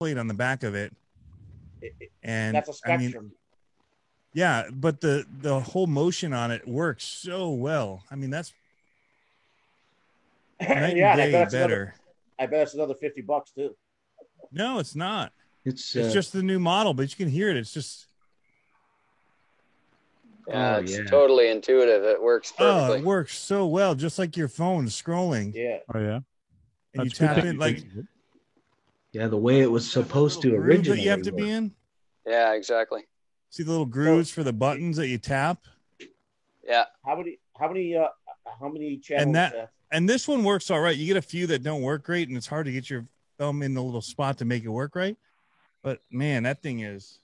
plate on the back of it. And that's a Spectrum. I mean, yeah, but the whole motion on it works so well. I mean, that's night Yeah, and and day better. I bet it's another $50 too. No, it's not. It's just the new model, but you can hear it. It's just it's totally intuitive. It works perfectly. Oh, it works so well, just like your phone scrolling. Yeah. Oh yeah. And you tap in like the way it was supposed to originally. That you have to be in. Yeah, exactly. See the little grooves for the buttons that you tap. Yeah. How many channels? And this one works all right. You get a few that don't work great, and it's hard to get your thumb in the little spot to make it work right. But man, that thing is.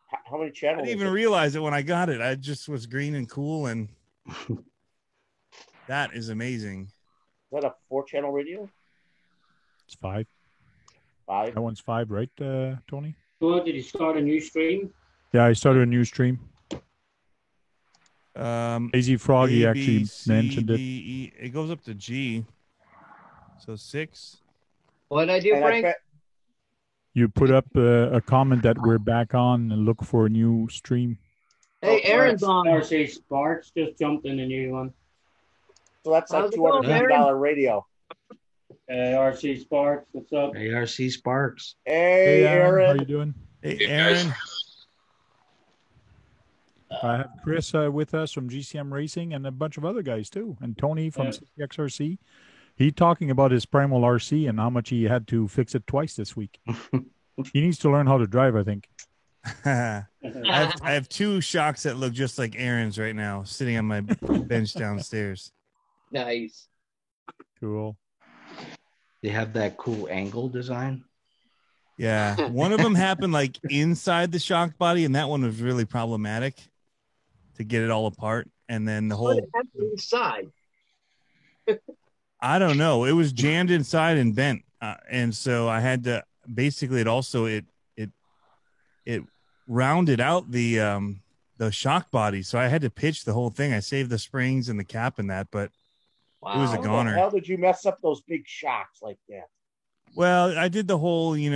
How many channels? I didn't even realize it when I got it. I just was green and cool, and that is amazing. Is that a 4-channel radio? It's 5. 5. That one's 5, right, Tony? So did you start a new stream? Yeah, I started a new stream. Lazy Froggy A, actually B, C, mentioned it. D, E. It goes up to G. So 6. What did I do, Frank? You put up a comment that we're back on and look for a new stream. Hey, Aaron's on. RC Sparks just jumped in a new one. So that's like $250 radio. RC Sparks, what's up? Hey, RC Sparks. Hey, Aaron. How you doing? Hey, Aaron. I have Chris with us from GCM Racing and a bunch of other guys too. And Tony from CXRC. He talking about his Primal RC and how much he had to fix it twice this week. He needs to learn how to drive, I think. I have 2 shocks that look just like Aaron's right now, sitting on my bench downstairs. Nice. Cool. They have that cool angle design. Yeah. One of them happened like inside the shock body, and that one was really problematic to get it all apart. And then the whole inside. I don't know. It was jammed inside and bent. And so I had to basically it rounded out the shock body. So I had to pitch the whole thing. I saved the springs and the cap and that, but it was a goner. How did you mess up those big shocks like that? Well, I did the whole, you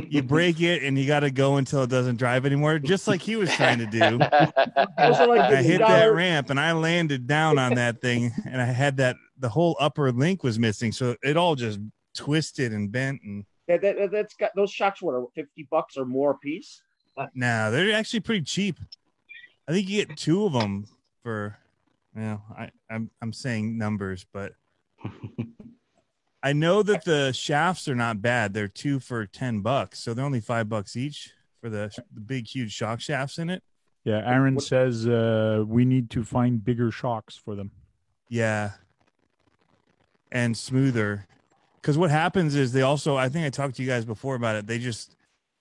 you break it and you got to go until it doesn't drive anymore, just like he was trying to do. I hit that ramp and I landed down on that thing, and I had the whole upper link was missing, so it all just twisted and bent. And that's got those shocks. What, $50 or more a piece? No, they're actually pretty cheap. I think you get 2 of them for. I'm saying numbers, but. I know that the shafts are not bad. They're 2 for $10, so they're only $5 each for the big, huge shock shafts in it. Yeah, Aaron says we need to find bigger shocks for them. Yeah, and smoother. Because what happens is they also, I think I talked to you guys before about it. They just,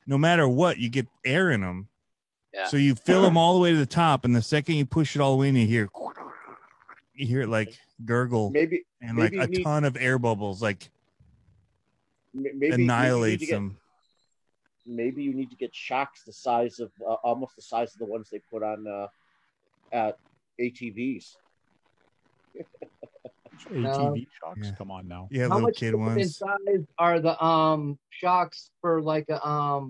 no matter what, you get air in them. Yeah. So you fill them all the way to the top, and the second you push it all the way in, you hear it like gurgle. Maybe like a ton of air bubbles, like annihilates them. Maybe you need to get shocks the size of almost the size of the ones they put on at ATVs. ATV shocks, come on now. Yeah, how little much kid ones. In size are the shocks for like a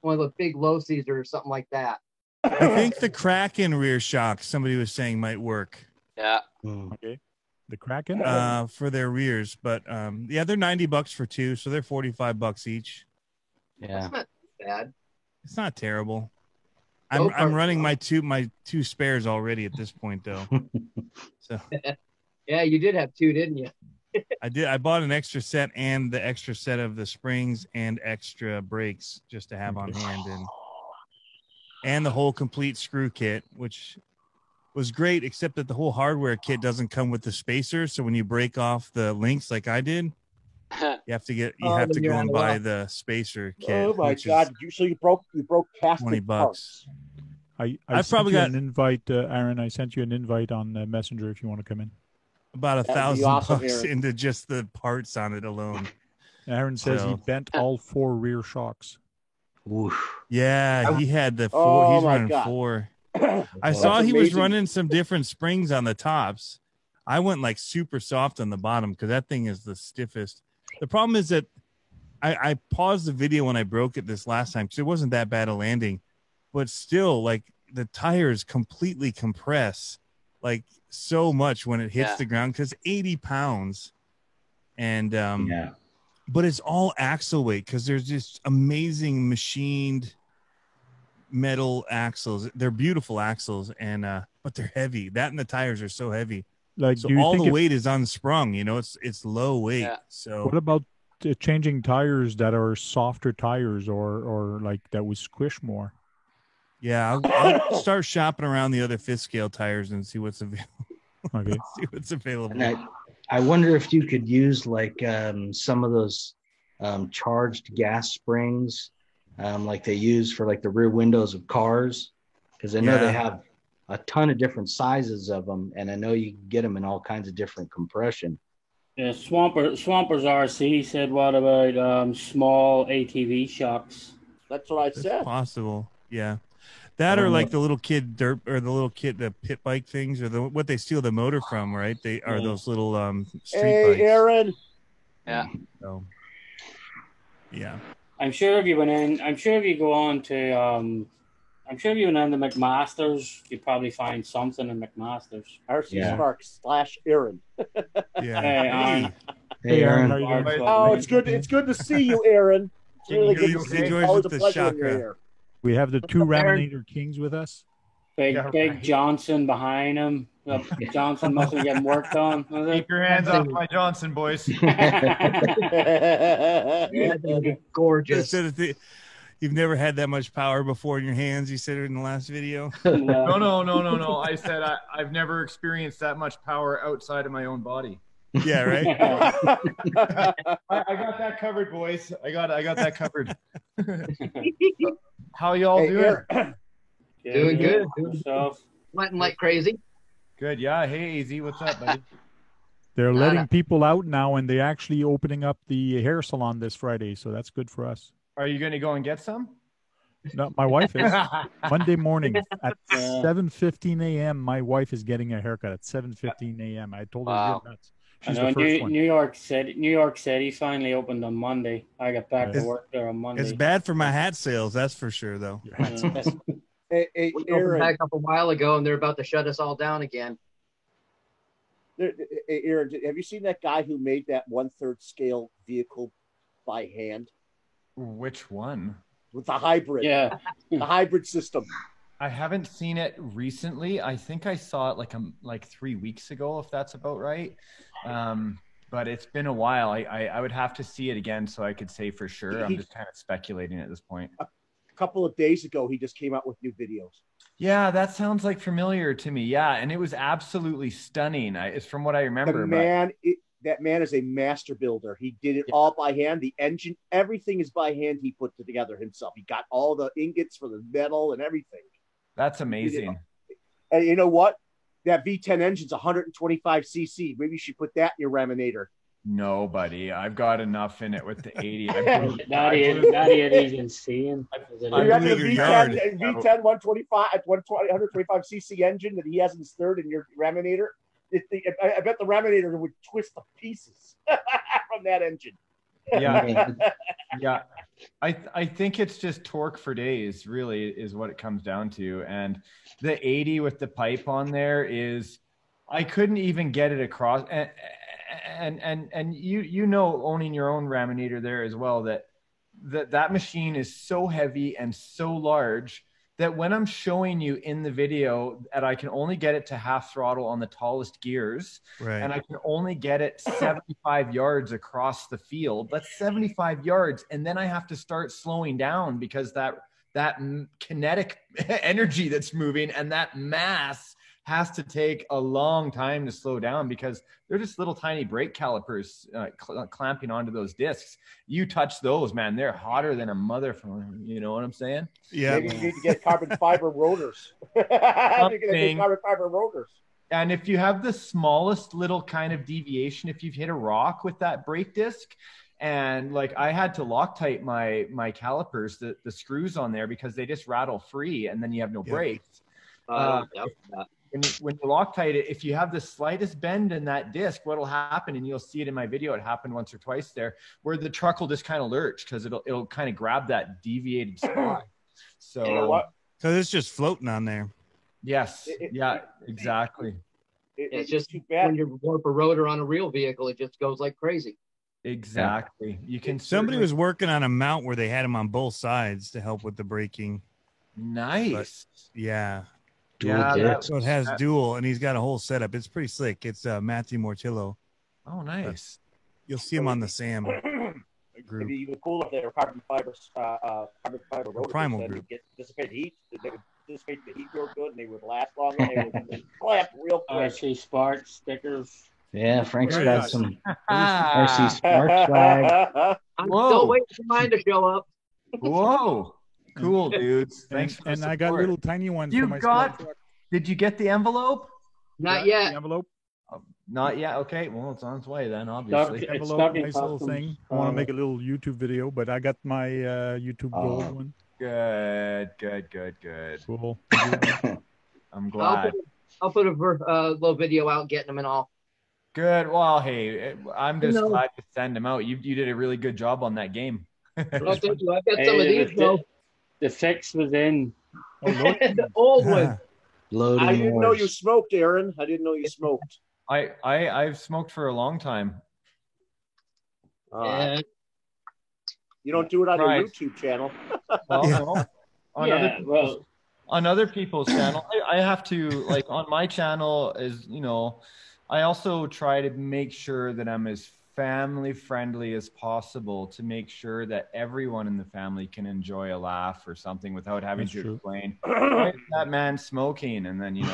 one of the big Losies or something like that? I think the Kraken rear shock somebody was saying might work. Yeah. Okay. The Kraken for their rears, but they're $90 for 2, so they're $45 each. Yeah, that's not bad. It's not terrible. I'm running my two spares already at this point though. So yeah, you did have 2, didn't you? I did. I bought an extra set and the extra set of the springs and extra brakes just to have on hand, and the whole complete screw kit, which was great, except that the whole hardware kit doesn't come with the spacer. So when you break off the links like I did, you have to go and buy the spacer kit. Oh my God! So you broke plastic $20. parts. I've probably got an invite, Aaron. I sent you an invite on Messenger if you want to come in. About $1,000 into just the parts on it alone. Aaron says he bent all 4 rear shocks. Oof. Yeah, he had the 4. He's running 4. I saw he was running some different springs on the tops. I went like super soft on the bottom because that thing is the stiffest. The problem is that I paused the video when I broke it this last time because it wasn't that bad a landing, but still, like the tires completely compress like so much when it hits the ground because 80 pounds, and but it's all axle weight because there's just amazing machined metal axles. They're beautiful axles, and but they're heavy. That and the tires are so heavy. Like, so all the weight is unsprung. You know, it's low weight. Yeah. So what about changing tires that are softer tires or like that would squish more? Yeah, I'll start shopping around the other fifth scale tires and see what's available. Okay. See what's available. And I wonder if you could use like some of those charged gas springs, like they use for like the rear windows of cars, because I know they have a ton of different sizes of them, and I know you can get them in all kinds of different compression. Yeah, Swampers RC said, what about small ATV shocks? That's what I said. Possible, yeah. That or like the little kid the pit bike things, or what they steal the motor from, right? They are those little street bikes. Aaron. Yeah. So, yeah. I'm sure if you went in, I'm sure if you go on to, I'm sure if you went on to McMaster's, you'd probably find something in McMaster's. RC Sparks / Aaron. Yeah. Hey, Aaron. Oh, it's good to see you, Aaron. It's really good to see you. Enjoys Always with a the pleasure when you're chakra. here. We have the two Raminator Kings with us. Big Johnson behind him. Johnson must be getting worked on. Keep your hands off my Johnson, boys. Gorgeous. You've never had that much power before in your hands, you said it in the last video. No. I said I've never experienced that much power outside of my own body. Yeah, right. I got that covered, boys. I got that covered. How y'all doing? Doing good. Stuff. Sweating like crazy. Good, yeah. Hey, AZ, what's up, buddy? They're letting people out now, and they're actually opening up the hair salon this Friday, so that's good for us. Are you going to go and get some? No, my wife is. Monday morning at 7:15 a.m., my wife is getting a haircut at 7:15 a.m. I told her, you're nuts. She's the first one. New York City finally opened on Monday. I got back to work there on Monday. It's bad for my hat sales, that's for sure, though. Hey, We opened back up a while ago, and they're about to shut us all down again. Aaron, have you seen that guy who made that 1/3 scale vehicle by hand? Which one? With the hybrid. Yeah. The hybrid system. I haven't seen it recently. I think I saw it like 3 weeks ago, if that's about right. But it's been a while. I would have to see it again so I could say for sure. I'm just kind of speculating at this point. A couple of days ago, he just came out with new videos. Yeah, that sounds like familiar to me. Yeah, and it was absolutely stunning. It's from what I remember. That man is a master builder. He did it all by hand. The engine, everything is by hand. He put it together himself. He got all the ingots for the metal and everything. That's amazing. And you know what? That V10 engine's 125 cc. Maybe you should put that in your Raminator. No, buddy. I've got enough in it with the 80. That is insane. You got the V10 125 cc engine that he has in his third in your Raminator. I bet the Raminator would twist to pieces from that engine. Yeah. I think it's just torque for days, really, is what it comes down to. And the 80 with the pipe on there is, I couldn't even get it across. And you know, owning your own Raminator there as well, that machine is so heavy and so large that when I'm showing you in the video that I can only get it to half throttle on the tallest gears, right, and I can only get it 75 yards across the field. That's 75 yards. And then I have to start slowing down because that kinetic energy that's moving and that mass has to take a long time to slow down because they're just little tiny brake calipers clamping onto those discs. You touch those, man, they're hotter than a motherfucker. You know what I'm saying? Yeah. Maybe you need to get carbon fiber rotors. Carbon fiber rotors. And if you have the smallest little kind of deviation, if you've hit a rock with that brake disc, and like I had to Loctite my calipers, the screws on there, because they just rattle free and then you have no brakes. when you Loctite it, if you have the slightest bend in that disc, what'll happen, and you'll see it in my video, it happened once or twice there, where the truck will just kind of lurch because it'll kind of grab that deviated spot. So, you know what? So it's just floating on there. Yes. Exactly. It's just too bad when you warp a rotor on a real vehicle, it just goes like crazy. Exactly. You can. Somebody was working on a mount where they had them on both sides to help with the braking. Nice. But, yeah. So it has dual, and he's got a whole setup. It's pretty slick. It's Matthew Mortillo. Oh, nice. You'll see him on the Sam group. It'd be even cool if they were carbon fiber rotors. Primal group. Get dissipate heat. They would dissipate the heat real good, and they would last longer. They would clamp real quick. RC Spark stickers. Yeah, Frank's got some RC Spark swag. I'm still waiting for mine to show up. Whoa. Cool, dudes. Thanks. And I got little tiny ones. You got? Did you get the envelope? Not yet. The envelope. Not yet. Okay. Well, it's on its way then. Obviously. Envelope, nice little thing. I want to make a little YouTube video, but I got my YouTube gold one. Good. Cool. I'm glad. I'll put a little video out getting them and all. Good. Well, hey, I'm just glad to send them out. You did a really good job on that game. Well, thank you. I've got some of these, though. The fix was in. The old one. Loading. I didn't know you smoked, Aaron. I didn't know you smoked. I've smoked for a long time. You don't do it on your YouTube channel. Well, no. On other people's channel, I have to, like, on my channel is, I also try to make sure that I'm as family friendly as possible to make sure that everyone in the family can enjoy a laugh or something without having to explain, why is that man smoking? And then, you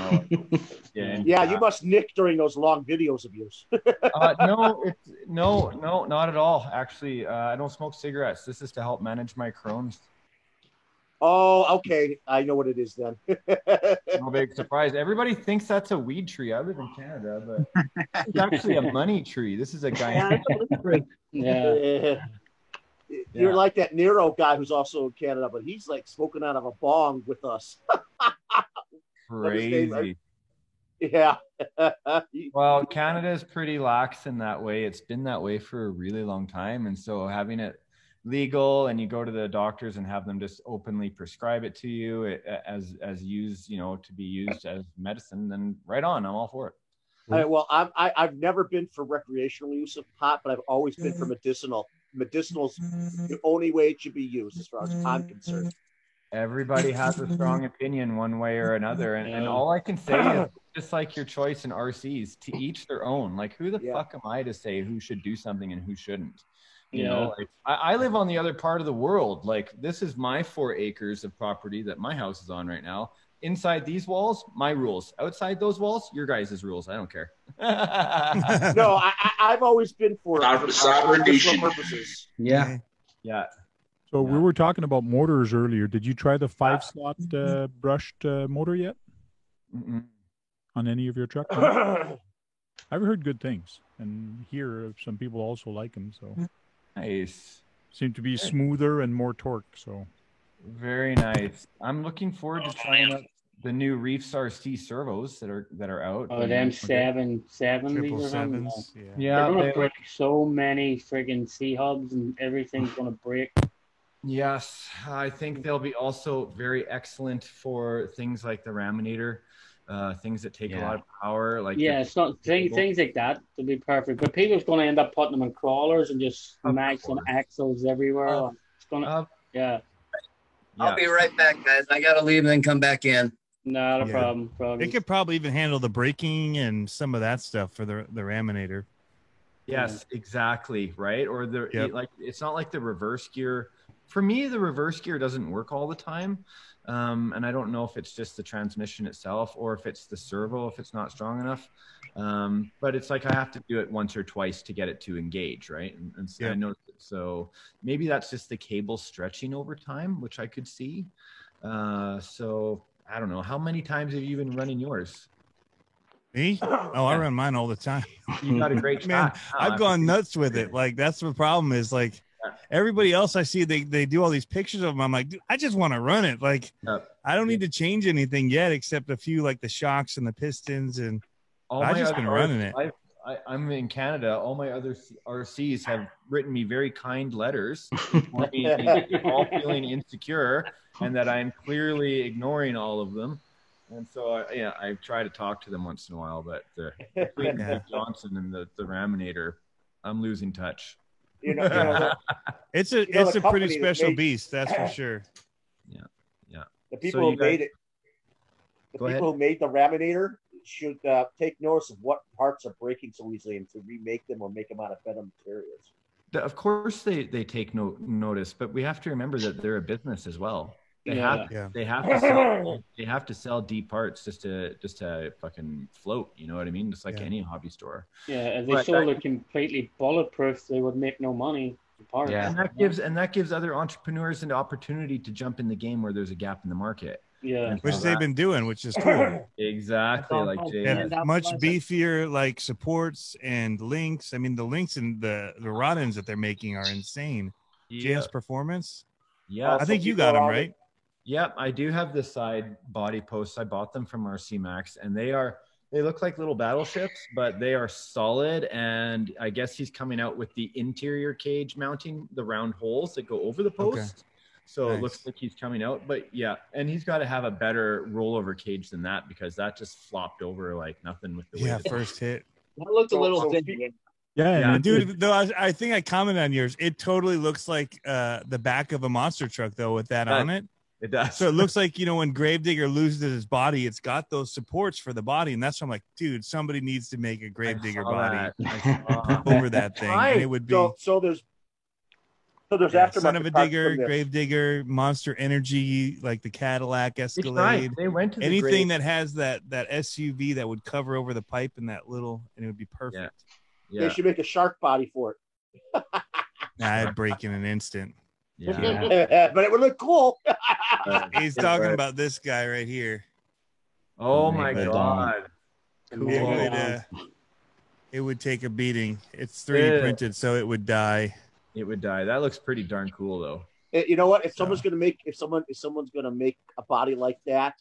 must nick during those long videos of yours. No, not at all. Actually, I don't smoke cigarettes. This is to help manage my Crohn's. Oh, okay. I know what it is then. No big surprise. Everybody thinks that's a weed tree. I live in Canada, but it's actually a money tree. This is a guy. You're like that Nero guy who's also in Canada, but he's like smoking out of a bong with us. Crazy. Yeah. Well, Canada is pretty lax in that way. It's been that way for a really long time. And so having it legal and you go to the doctors and have them just openly prescribe it to you as used, to be used as medicine, then right on, I'm all for it. Well, I've never been for recreational use of pot, but I've always been for medicinal. Medicinal's the only way it should be used as far as I'm concerned. Everybody has a strong opinion one way or another. And all I can say is just like your choice in RCs, to each their own. Like, who the fuck am I to say who should do something and who shouldn't? You know, like, I live on the other part of the world. Like, this is my 4 acres of property that my house is on right now. Inside these walls, my rules. Outside those walls, your guys' rules. I don't care. No, I've always been for sovereignty purposes. Yeah. So we were talking about motors earlier. Did you try the 5-slot brushed motor yet? On any of your trucks? I've heard good things, and here some people also like them. So nice. Seem to be smoother and more torque. So very nice. I'm looking forward to trying out the new Reefs RC servos that are out. Oh, them 770s. Yeah, they're gonna break so many friggin' C-hubs, and everything's gonna break. Yes, I think they'll be also very excellent for things like the Raminator, things that take a lot of power. Like it's not things like that to be perfect. But people's going to end up putting them in crawlers and just maxing axles everywhere. It's gonna, I'll be right back, guys. I got to leave and then come back in. Not a problem. It could probably even handle the braking and some of that stuff for the Raminator. Yes, exactly. Right. Or like, it's not like the reverse gear. For me, the reverse gear doesn't work all the time. And I don't know if it's just the transmission itself or if it's the servo, if it's not strong enough. But it's like I have to do it once or twice to get it to engage, right? And so I know, so maybe that's just the cable stretching over time, which I could see. So I don't know. How many times have you been running yours? Me? Oh, I run mine all the time. You got a great man. I've gone nuts with it. Like, that's the problem is, like, everybody else I see, they do all these pictures of them. I'm like, dude, I just want to run it. Like, I don't need to change anything yet, except a few like the shocks and the pistons, and I've just been running it. I'm in Canada. All my other RCs have written me very kind letters, all feeling insecure, and that I'm clearly ignoring all of them. And so, I try to talk to them once in a while, but between Johnson and the Raminator, I'm losing touch. It's a pretty special beast, that's for sure. Yeah. The people who made it, who made the Raminator should take notice of what parts are breaking so easily and to remake them or make them out of better materials. Of course, they take notice, but we have to remember that they're a business as well. They have to sell deep parts just to fucking float. You know what I mean? Just like any hobby store. Yeah, if they sold it completely bulletproof, they would make no money. Yeah, and that gives other entrepreneurs an opportunity to jump in the game where there's a gap in the market. Yeah, which they've been doing, which is cool. Exactly, like Jay. And much beefier like supports and links. I mean, the links and the rod ends that they're making are insane. JS Performance. Yeah, I think you got them right. Yep, I do have the side body posts. I bought them from RC Max, and they look like little battleships, but they are solid. And I guess he's coming out with the interior cage mounting, the round holes that go over the post. Okay. So It looks like he's coming out, but and he's got to have a better rollover cage than that because that just flopped over like nothing with the weight. First hit. That looked a little thin. Yeah, dude. Though I think I commented on yours. It totally looks like the back of a monster truck, though, with that on it. It does. So it looks like when Gravedigger loses his body, it's got those supports for the body, and that's why I'm like, dude, somebody needs to make a Gravedigger body over that thing, and it would be. So there's aftermarket Son of a Digger, Gravedigger, Monster Energy, like the Cadillac Escalade. They went to anything that has that SUV that would cover over the pipe and that little, and it would be perfect. Yeah. They should make a shark body for it. I'd break in an instant. Yeah. But it would look cool. He's talking about this guy right here. Oh my God. Cool. It would take a beating. It's 3D printed, so it would die. It would die. That looks pretty darn cool, though. You know what? If someone's gonna make a body like that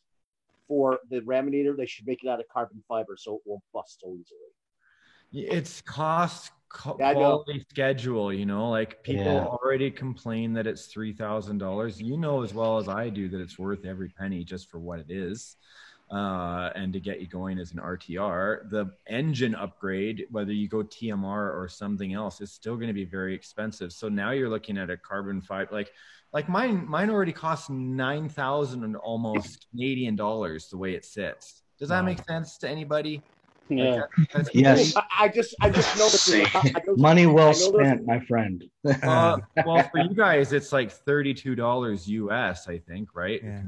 for the Raminator, they should make it out of carbon fiber so it won't bust so easily. It's quality schedule, like people already complain that it's $3,000. You know as well as I do that it's worth every penny just for what it is. And to get you going as an RTR, the engine upgrade, whether you go TMR or something else, is still going to be very expensive. So now you're looking at a carbon fiber, like mine already costs 9,000 and almost Canadian dollars the way it sits. Does that make sense to anybody? Yeah. Yes. I just know that money well spent, my friend. Well, for you guys, it's like $32 US, I think, right? Yeah.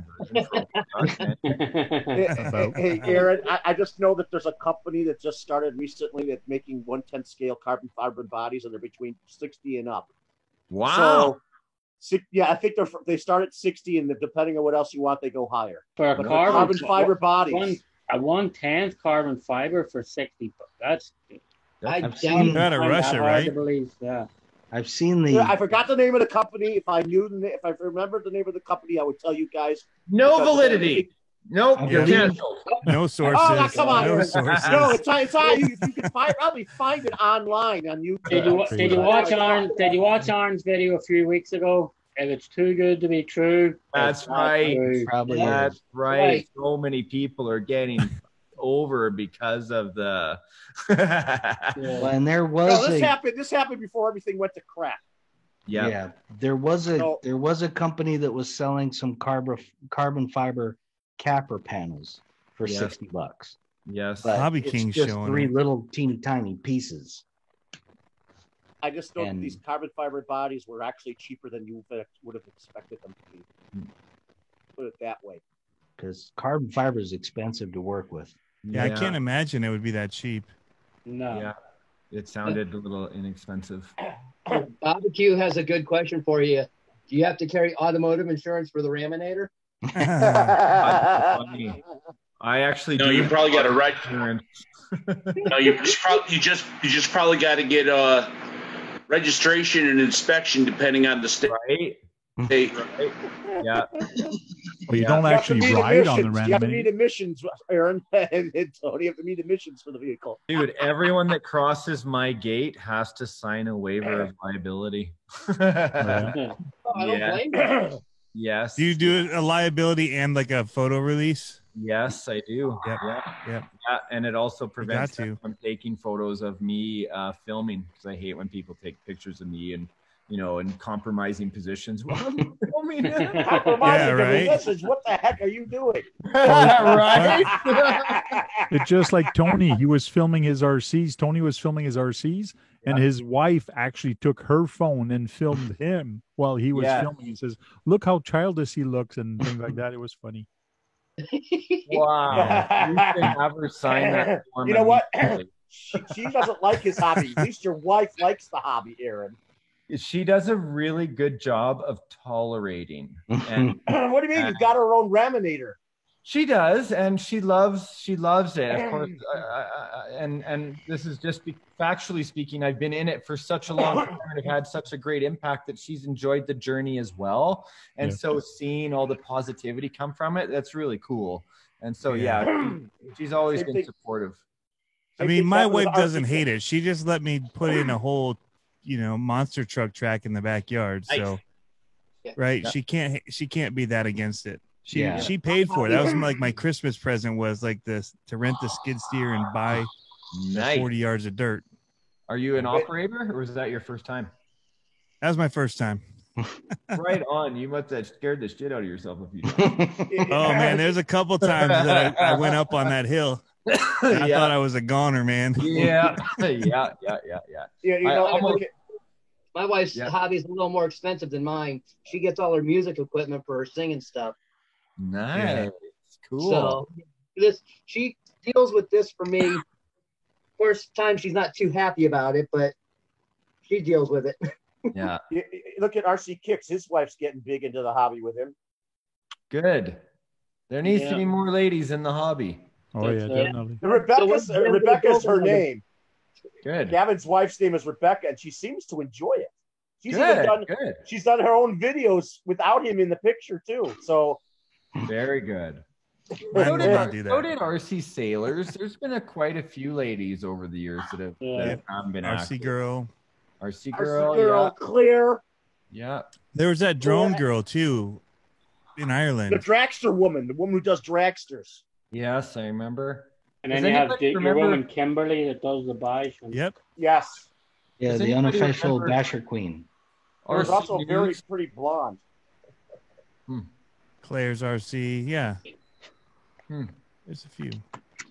Hey, Aaron, I just know that there's a company that just started recently that's making 1/10 scale carbon fiber bodies, and they're between 60 and up. Wow. So, I think they start at 60, and depending on what else you want, they go higher. For a carbon fiber bodies. A 1/10 carbon fiber for 60. That's I've seen out of Russia, right? To believe. Yeah. I've seen the. I forgot the name of the company. If I remembered the name of the company, I would tell you guys. No validity. Nope, you're canceled. No sources. Oh, come on. No sources. No, it's on you. You can probably find it online on YouTube. Did you watch Arn's video a few weeks ago? If it's too good to be true, that's right. Probably that's is. Right. So many people are getting over because of the. Well, and there was This happened before everything went to crap. Yeah. There was a company that was selling some carbon fiber capper panels for $60. Yes, but Hobby King just showing 3 it. little teeny tiny pieces. I just know that these carbon fiber bodies were actually cheaper than you would have expected them to be. Put it that way. Because carbon fiber is expensive to work with. Yeah, I can't imagine it would be that cheap. No. Yeah, it sounded a little inexpensive. Barbecue has a good question for you. Do you have to carry automotive insurance for the Raminator? I actually no. You probably got a right. No, you just probably got to get registration and inspection depending on the state. Right. Right. Yeah. Well, you don't actually ride on the You have to Reanimator. meet emissions, Aaron and Tony. You have to meet emissions for the vehicle. Dude, everyone that crosses my gate has to sign a waiver of liability. I don't blame you. Yes. Do you do a liability and like a photo release? Yes, I do. Yep. Yeah, and it also prevents to. them from taking photos of me filming, because I hate when people take pictures of me and in compromising positions. Well, I'm filming it. Compromising right. message. What the heck are you doing? Right? It's just like Tony. He was filming his RCs. Tony was filming his RCs, and his wife actually took her phone and filmed him while he was filming. He says, "Look how childish he looks," and things like that. It was funny. Wow. You should have her sign that form. You know what? immediately. She doesn't like his hobby. At least your wife likes the hobby, Aaron. She does a really good job of tolerating. And What do you mean? You got her own Raminator. she does, and she loves it. Of course, and this is just factually speaking. I've been in it for such a long time, and I've had such a great impact that she's enjoyed the journey as well. And so, seeing all the positivity come from it, that's really cool. And so, she's always been supportive. I mean, my wife doesn't hate it. She just let me put in a whole, monster truck track in the backyard. So, right, she can't be that against it. She paid for it. That was like my Christmas present, was like this, to rent the skid steer and buy 40 yards of dirt. Are you an operator, or was that your first time? That was my first time. Right on. You must have scared the shit out of yourself a few times. Oh man, there's a couple times that I went up on that hill. I thought I was a goner, man. Yeah. My wife's hobby is a little more expensive than mine. She gets all her music equipment for her singing stuff. Nice. Cool. So she deals with this for me. Of course, times she's not too happy about it, but she deals with it. Yeah. Look at RC Kicks. His wife's getting big into the hobby with him. Good. There needs to be more ladies in the hobby. Oh yeah, definitely. Rebecca's her name. Good. Gavin's wife's name is Rebecca, and she seems to enjoy it. She's done her own videos without him in the picture too. So very good. So did RC Sailors. There's been quite a few ladies over the years that have been RC active. Girl. RC Girl, Clear. Yeah. There was that drone girl too in Ireland. The dragster woman, the woman who does dragsters. Yes, I remember. And then you have your woman Kimberly that does the bash. Yep. Yes. Yeah, the unofficial Basher Queen. There's also very pretty blonde. Claire's RC, yeah. There's a few.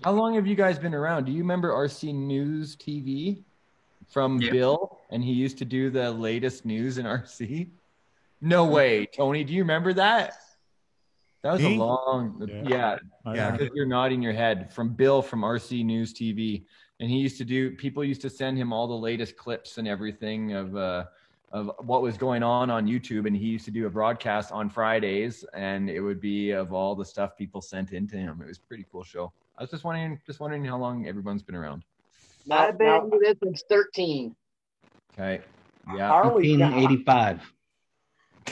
How long have you guys been around? Do you remember RC News TV from Bill? And he used to do the latest news in RC. No way, Tony. Do you remember that? That was a long, because you're nodding your head. From Bill from RC News TV, and he used to people used to send him all the latest clips and everything of what was going on YouTube, and he used to do a broadcast on Fridays, and it would be of all the stuff people sent into him. It was a pretty cool show. I was just wondering how long everyone's been around. I've been with this since 13. Okay, yeah, 1985.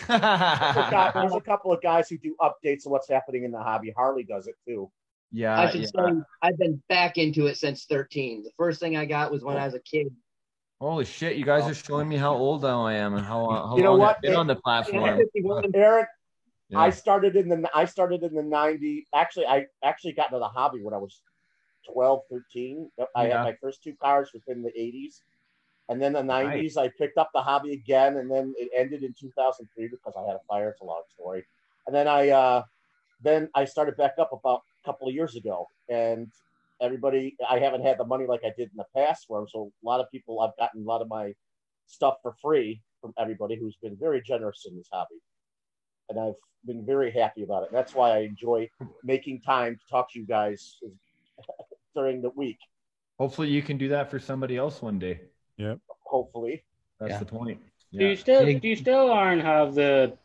There's a couple of guys who do updates of what's happening in the hobby. Harley does it too. Yeah, I should say I've been back into it since 13. The first thing I got was when I was a kid. Holy shit! You guys are showing me how old I am and how you know long what? I've been on the platform. Aaron, I started in the 90s. Actually, I got into the hobby when I was 12, 13. I had my first two cars within the 80s. And then the 90s, I picked up the hobby again, and then it ended in 2003 because I had a fire. It's a long story. And then I started back up about a couple of years ago. And I haven't had the money like I did in the past for them. So a lot of people, I've gotten a lot of my stuff for free from everybody who's been very generous in this hobby. And I've been very happy about it. That's why I enjoy making time to talk to you guys during the week. Hopefully you can do that for somebody else one day. Yep. Hopefully. That's the point. Yeah. Do you still Aaron, have the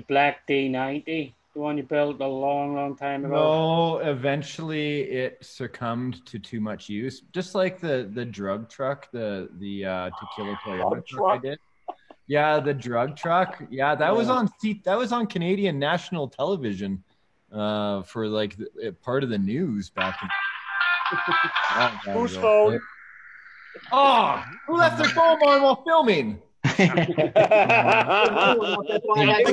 Black D90 The one you built a long, long time ago? No, eventually it succumbed to too much use. Just like the drug truck, the tequila Toyota truck I did. Yeah, the drug truck. Yeah, that was on Canadian national television for like part of the news back in. Whose phone? Oh, who left their phone on while filming? The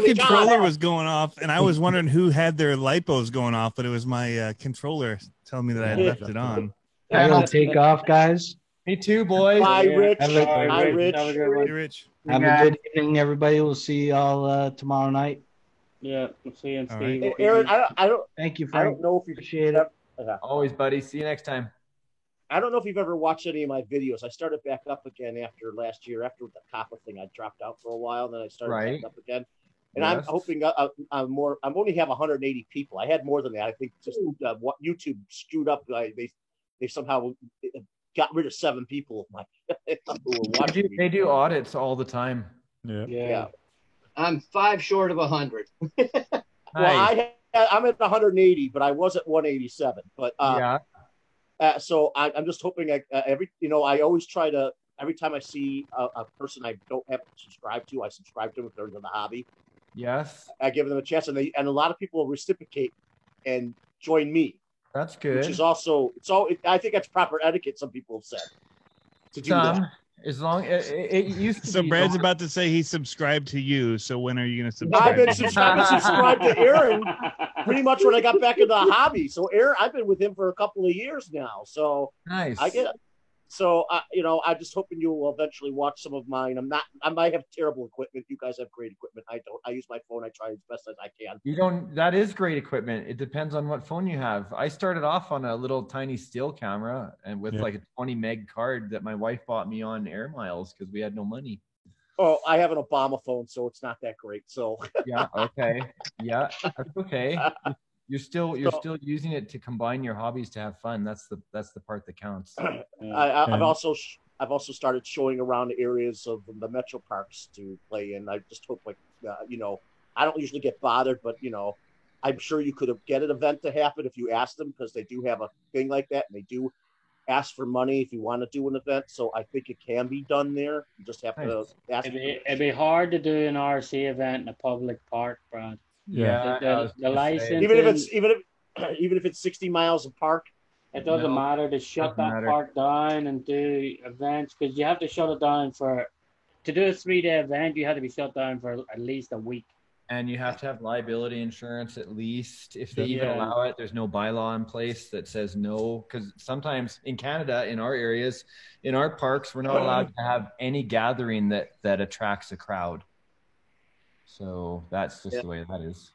controller was going off, and I was wondering who had their lipos going off, but it was my controller telling me that I had left it on. I gotta take off, guys. Me too, boys. Bye, Rich. Bye, Rich. Have a good one. Hey, Rich. Have a good evening, everybody. We'll see y'all tomorrow night. Yeah, we'll see you in All Steve. right. Aaron, I don't. Thank you, I Frank. don't know if you Appreciate it. Always, buddy. See you next time. I don't know if you've ever watched any of my videos. I started back up again after last year. After the COPPA thing, I dropped out for a while, and then I started back up again. And I'm hoping I'm only have 180 people. I had more than that. I think just what YouTube screwed up. They somehow got rid of 7 people. Who were watching. They do audits all the time. Yeah. I'm 5 short of 100. Well, I'm at 180, but I was at 187. But so I'm just hoping I always try to, every time I see a person I don't have to subscribe to, I subscribe to them if they're into the hobby. Yes. I give them a chance, and a lot of people reciprocate and join me. That's good. Which is also I think that's proper etiquette. Some people have said to do that. As long it used to. So be Brad's about to say he subscribed to you. So when are you going to subscribe? I've been subscribed to Aaron pretty much when I got back into the hobby. So Aaron, I've been with him for a couple of years now. So nice. I get it. So I'm just hoping you will eventually watch some of mine. I might have terrible equipment. You guys have great equipment. I don't. I use my phone. I try as best as I can. You don't. That is great equipment. It depends on what phone you have. I started off on a little tiny still camera and with like a 20 meg card that my wife bought me on Air Miles because we had no money. Oh, I have an Obama phone, so it's not that great. So yeah, okay, yeah, that's okay. You're still using it to combine your hobbies to have fun. That's the part that counts. I've also started showing around the areas of the metro parks to play in. I just hope I don't usually get bothered, but I'm sure you could get an event to happen if you asked them, because they do have a thing like that, and they do ask for money if you want to do an event. So I think it can be done there. You just have to ask. It'd be hard to do an RC event in a public park, Brad. Yeah, the license, even if it's 60 miles of park, it doesn't matter to shut that park down and do events, because you have to shut it down to do a 3-day event. You have to be shut down for at least a week, and you have to have liability insurance at least if they even allow it. There's no bylaw in place that says no, because sometimes in Canada, in our areas, in our parks, we're not allowed to have any gathering that attracts a crowd. So that's just the way that is.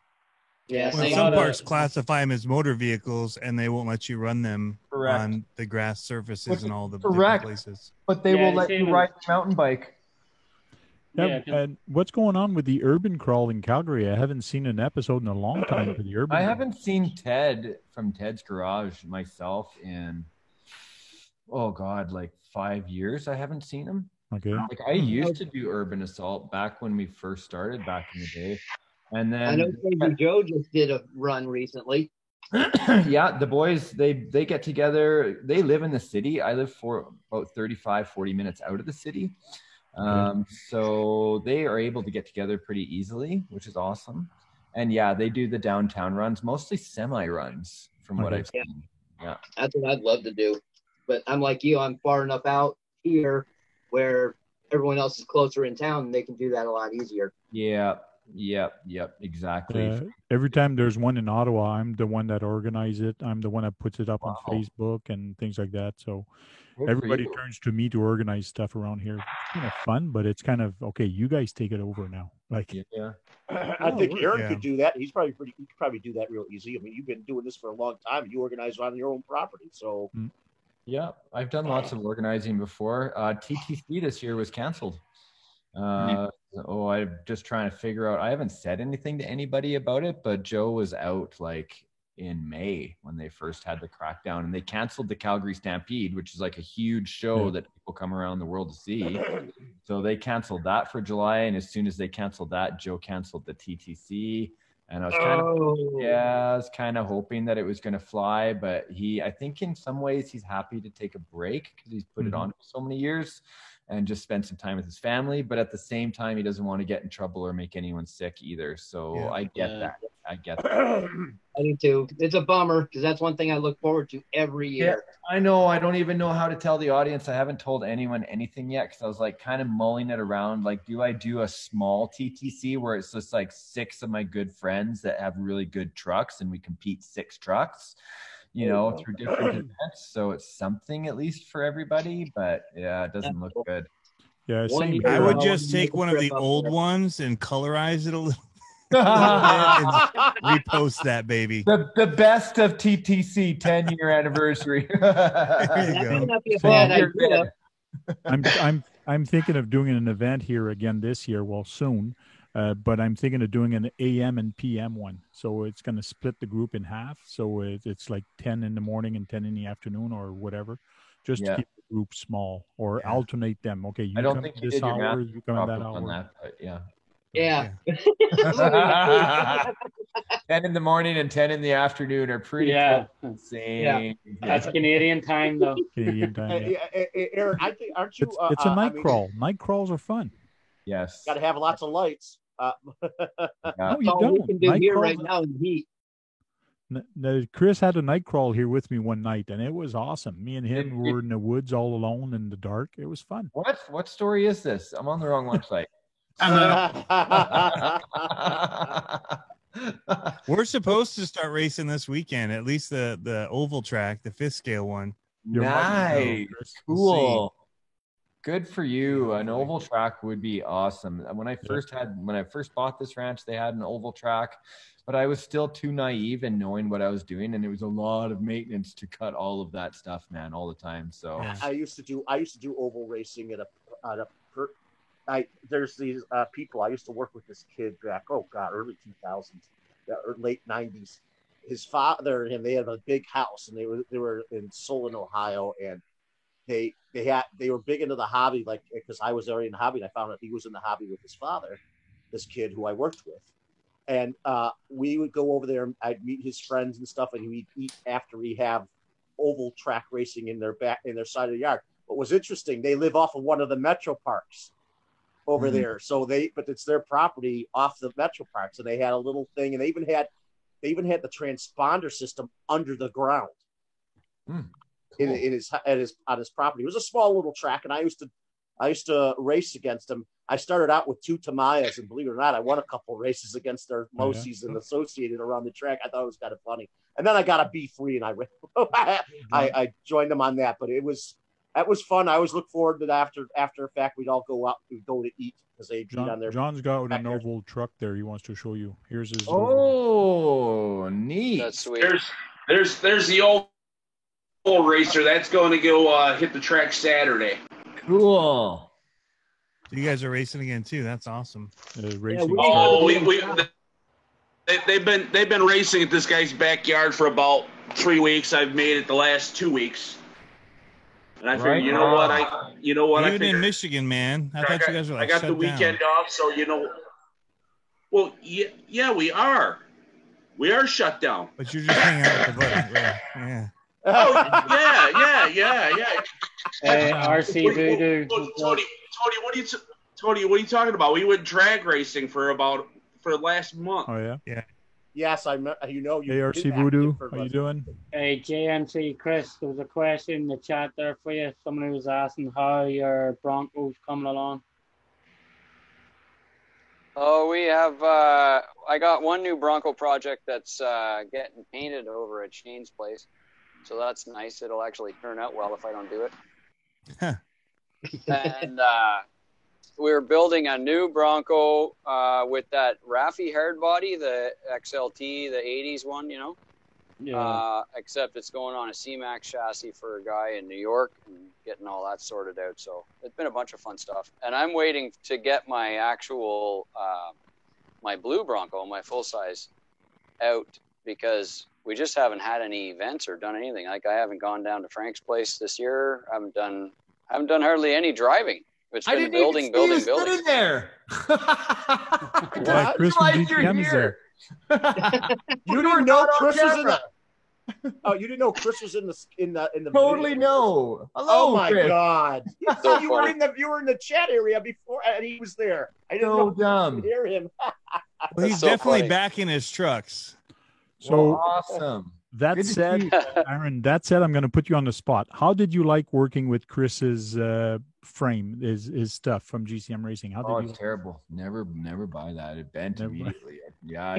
Yeah, well, some parks classify them as motor vehicles, and they won't let you run them on the grass surfaces and all the different places. But they will let you ride a mountain bike. Yeah, and what's going on with the urban crawl in Calgary? I haven't seen an episode in a long time for the urban. I haven't seen Ted from Ted's Garage myself in, like 5 years. I haven't seen him. Okay. Like I used to do urban assault back when we first started back in the day. And then I know Crazy Joe just did a run recently. Yeah, the boys, they get together. They live in the city. I live for about 35-40 minutes out of the city. So they are able to get together pretty easily, which is awesome. And yeah, they do the downtown runs, mostly semi runs from what I've seen. Yeah. That's what I'd love to do. But I'm like you, I'm far enough out here where everyone else is closer in town and they can do that a lot easier. Yep, exactly. Every time there's one in Ottawa, I'm the one that organizes it. I'm the one that puts it up on Facebook and things like that. So everybody turns to me to organize stuff around here. It's kind of fun, but it's kind of, okay, you guys take it over now. Like, I think Aaron could do that. He could probably do that real easy. I mean, you've been doing this for a long time. You organize on your own property. So yeah, I've done lots of organizing before. TTC this year was canceled. I'm just trying to figure out. I haven't said anything to anybody about it, but Joe was out like in May when they first had the crackdown, and they canceled the Calgary Stampede, which is like a huge show that people come around the world to see. So they canceled that for July, and as soon as they canceled that, Joe canceled the TTC. And I was kind of hoping that it was going to fly, but I think in some ways he's happy to take a break because he's put it on for so many years and just spend some time with his family. But at the same time, he doesn't want to get in trouble or make anyone sick either. So I get that. I get that. I do too. It's a bummer because that's one thing I look forward to every year. Yeah, I know. I don't even know how to tell the audience. I haven't told anyone anything yet because I was like kind of mulling it around. Like, do I do a small TTC where it's just like 6 of my good friends that have really good trucks and we compete 6 trucks, through different events. So it's something at least for everybody. But yeah, it doesn't look good. Yeah, I would just take one of the old ones and colorize it a little. And repost that baby. The best of TTC 10-year anniversary. There you go. I'm thinking of doing an event here again this year, soon. But I'm thinking of doing an AM and PM one. So it's going to split the group in half. So it's like 10 in the morning and 10 in the afternoon or whatever, just to keep the group small or alternate them. Okay, you I don't come think this hour, you come at that hour. On that, but Yeah. 10 in the morning and 10 in the afternoon are pretty insane. Yeah. That's Canadian time, though. Canadian time. Aaron, I think aren't you? It's a night crawl. Night crawls are fun. Yes. Got to have lots of lights. No, you don't. We can do here right now in the heat. Chris had a night crawl here with me one night, and it was awesome. Me and him were in the woods all alone in the dark. It was fun. What story is this? I'm on the wrong website. We're supposed to start racing this weekend, at least the oval track, the 5th scale one. Nice. Cool. Good for you. An oval track would be awesome. When I first bought this ranch, they had an oval track, but I was still too naive in knowing what I was doing, and it was a lot of maintenance to cut all of that stuff, man, all the time. So I used to do oval racing there's these people. I used to work with this kid back, early 2000s, or late 90s. His father and him, they had a big house, and they were in Solon, Ohio, and they were big into the hobby, like, because I was already in the hobby, and I found out he was in the hobby with his father, this kid who I worked with. And we would go over there, and I'd meet his friends and stuff, and we'd eat after we have oval track racing in their side of the yard. What was interesting, they live off of one of the metro parks over there. So but it's their property off the metro parks, and they had a little thing, and they even had the transponder system under the ground on his property. It was a small little track, and I used to race against them. I started out with 2 Tamayas, and believe it or not, I won a couple races against their Mosies and Associated around the track. I thought it was kind of funny. And then I got a B3, and I joined them on that. But that was fun. I always look forward to that after fact. We'd all go out, we'd go to eat because they eat on their. John's got an oval truck there. He wants to show you. Here's his. Oh, neat! That's sweet. There's the oval racer that's going to go hit the track Saturday. Cool. You guys are racing again too. That's awesome. Racing. They've been racing at this guy's backyard for about 3 weeks. I've made it the last 2 weeks. And I figured, you know what? I figured in Michigan, man. I thought you guys were like, I got the weekend off, so Well, yeah, we are. We are shut down. But you're just hanging out with the buddy, right? Yeah. Oh, yeah. Hey, RC Voodoo. Tony, what are you talking about? We went drag racing for the last month. Oh yeah. Yeah. Yes, I met. Hey, RC Voodoo, how you doing? Hey, JMC Chris, there was a question in the chat there for you. Someone was asking how your Broncos coming along. Oh, we have. I got one new Bronco project that's getting painted over at Shane's place, so that's nice. It'll actually turn out well if I don't do it. And we're building a new Bronco with that Raffi hard body, the XLT, the 80s one, you know. Yeah. Except it's going on a C-Max chassis for a guy in New York and getting all that sorted out. So it's been a bunch of fun stuff. And I'm waiting to get my actual, my blue Bronco, my full size, out because we just haven't had any events or done anything. Like I haven't gone down to Frank's place this year. I haven't done hardly any driving. It's been building. In there. Why, Chris from GTM is there. You didn't know Chris was in the. Oh, you didn't know Chris was in the Totally video? no. Hello, Oh my Chris. God! So you were in the chat area before, and he was there. I didn't So know dumb. you could hear him. Well, he's so definitely funny. back in his trucks. So awesome. That Good to said, see Aaron, that said, I'm going to put you on the spot. How did you like working with Chris's frame, his stuff from GCM Racing? How did you? It's terrible. Never buy that. It bent Never buy- immediately. Yeah, I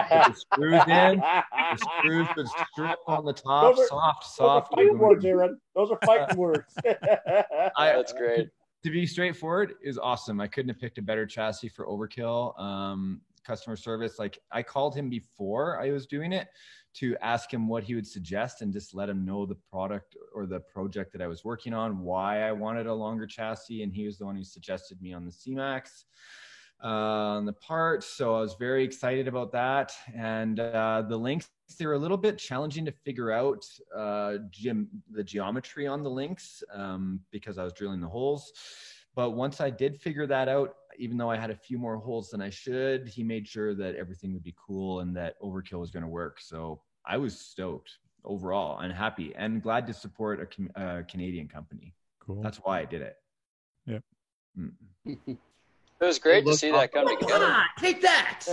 put the screws in. The screws would strip on the top. Those are Soft. fighting words, Aaron. Ththose are fighting words. That's great. To be straightforward is awesome. I couldn't have picked a better chassis for Overkill. Customer service, like I called him before I was doing it to ask him what he would suggest and just let him know the product or the project that I was working on, why I wanted a longer chassis. And he was the one who suggested me on the C-Max on the part. So I was very excited about that. And the links, they were a little bit challenging to figure out the geometry on the links because I was drilling the holes. But once I did figure that out, even though I had a few more holes than I should, he made sure that everything would be cool and that Overkill was going to work. So I was stoked overall and happy and glad to support a Canadian company. Cool. That's why I did it. Yep. It was great to see that come together. Take that.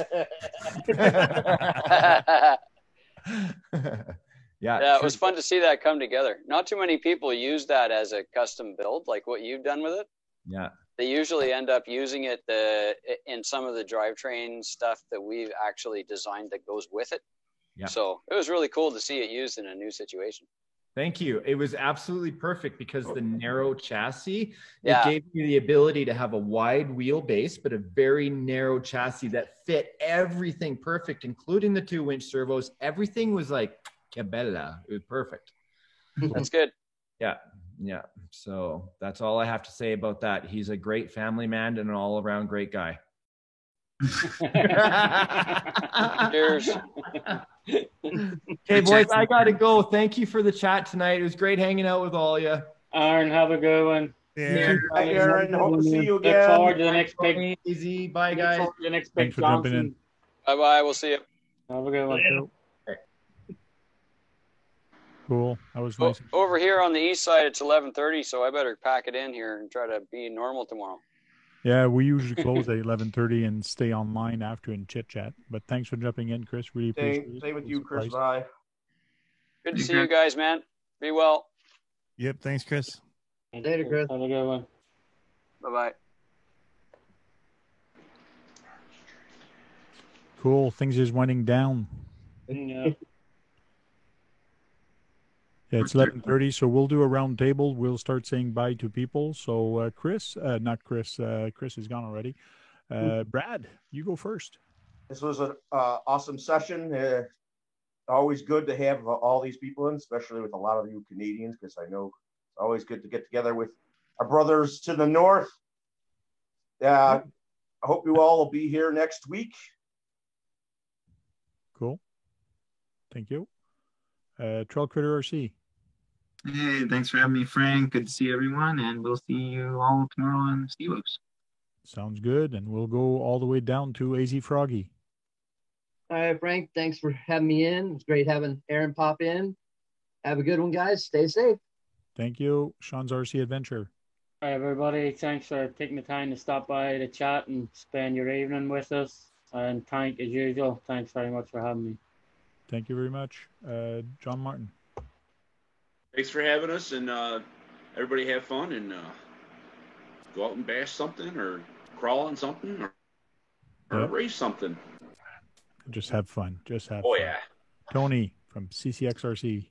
Yeah, it was fun to see that come together. Not too many people use that as a custom build, like what you've done with it. Yeah. They usually end up using it in some of the drivetrain stuff that we've actually designed that goes with it. Yeah. So it was really cool to see it used in a new situation. Thank you. It was absolutely perfect because the narrow chassis, Yeah. it gave you the ability to have a wide wheelbase, but a very narrow chassis that fit everything perfect, including the 2-winch servos. Everything was like, que bella. It was perfect. That's good. Yeah. Yeah. So that's all I have to say about that. He's a great family man and an all around great guy. Cheers. Okay, boys, I got to go. Thank you for the chat tonight. It was great hanging out with all of you. Aaron, have a good one. Yeah. Hi, Aaron. Hope to see you Look again. forward to the next big. Easy. Bye, Look guys. forward to the next big Thanks for jumping Johnson. in. Bye-bye. We'll see you. Have a good one. Cool. That was nice. Over here on the east side, it's 11:30, so I better pack it in here and try to be normal tomorrow. Yeah, we usually close at 11:30 and stay online after and chit chat. But thanks for jumping in, Chris. Really appreciate it. Stay with you, Chris. Surprise. Bye. Good to see you guys, man. Be well. Yep. Thanks, Chris. Later, Chris. Have a good one. Bye-bye. Cool. Things is winding down. Yeah. Yeah, it's 11:30, so we'll do a round table. We'll start saying bye to people. So Chris, not Chris, Chris is gone already. Brad, you go first. This was an awesome session. Always good to have all these people in, especially with a lot of you Canadians, because I know it's always good to get together with our brothers to the north. I hope you all will be here next week. Cool. Thank you. Trail Critter RC. Hey, thanks for having me, Frank. Good to see everyone, and we'll see you all tomorrow on Steelwhoops. Sounds good, and we'll go all the way down to AZ Froggy. All right, Frank, thanks for having me in. It's great having Aaron pop in. Have a good one, guys. Stay safe. Thank you. Sean's RC Adventure. Hi, everybody. Thanks for taking the time to stop by to chat and spend your evening with us. And Tank, as usual, thanks very much for having me. Thank you very much. John Martin. Thanks for having us, and everybody have fun and go out and bash something or crawl on something or race something. Just have fun. Just have Oh, fun. yeah. Tony from CCXRC.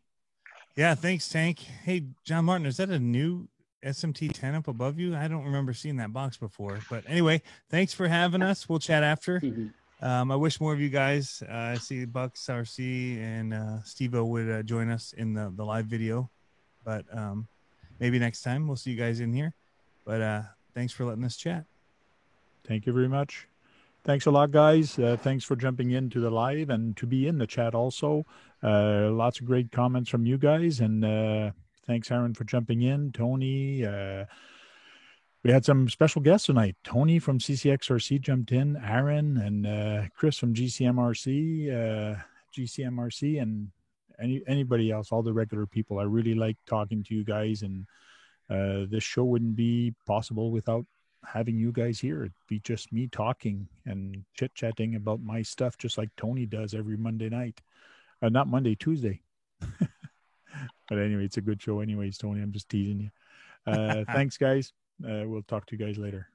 Yeah, thanks, Tank. Hey, John Martin, is that a new SMT 10 up above you? I don't remember seeing that box before. But anyway, thanks for having us. We'll chat after. I wish more of you guys. I see Bucks RC and Steve-O would join us in the live video. But maybe next time we'll see you guys in here. But thanks for letting us chat. Thank you very much. Thanks a lot, guys. Thanks for jumping into the live and to be in the chat also. Lots of great comments from you guys. And thanks, Aaron, for jumping in. Tony, we had some special guests tonight. Tony from CCXRC jumped in, Aaron and Chris from GCMRC, and anybody else, all the regular people. I really like talking to you guys, and this show wouldn't be possible without having you guys here. It'd be just me talking and chit-chatting about my stuff, just like Tony does every Monday night. Not Monday, Tuesday. But anyway, it's a good show anyways, Tony. I'm just teasing you. Thanks, guys. We'll talk to you guys later.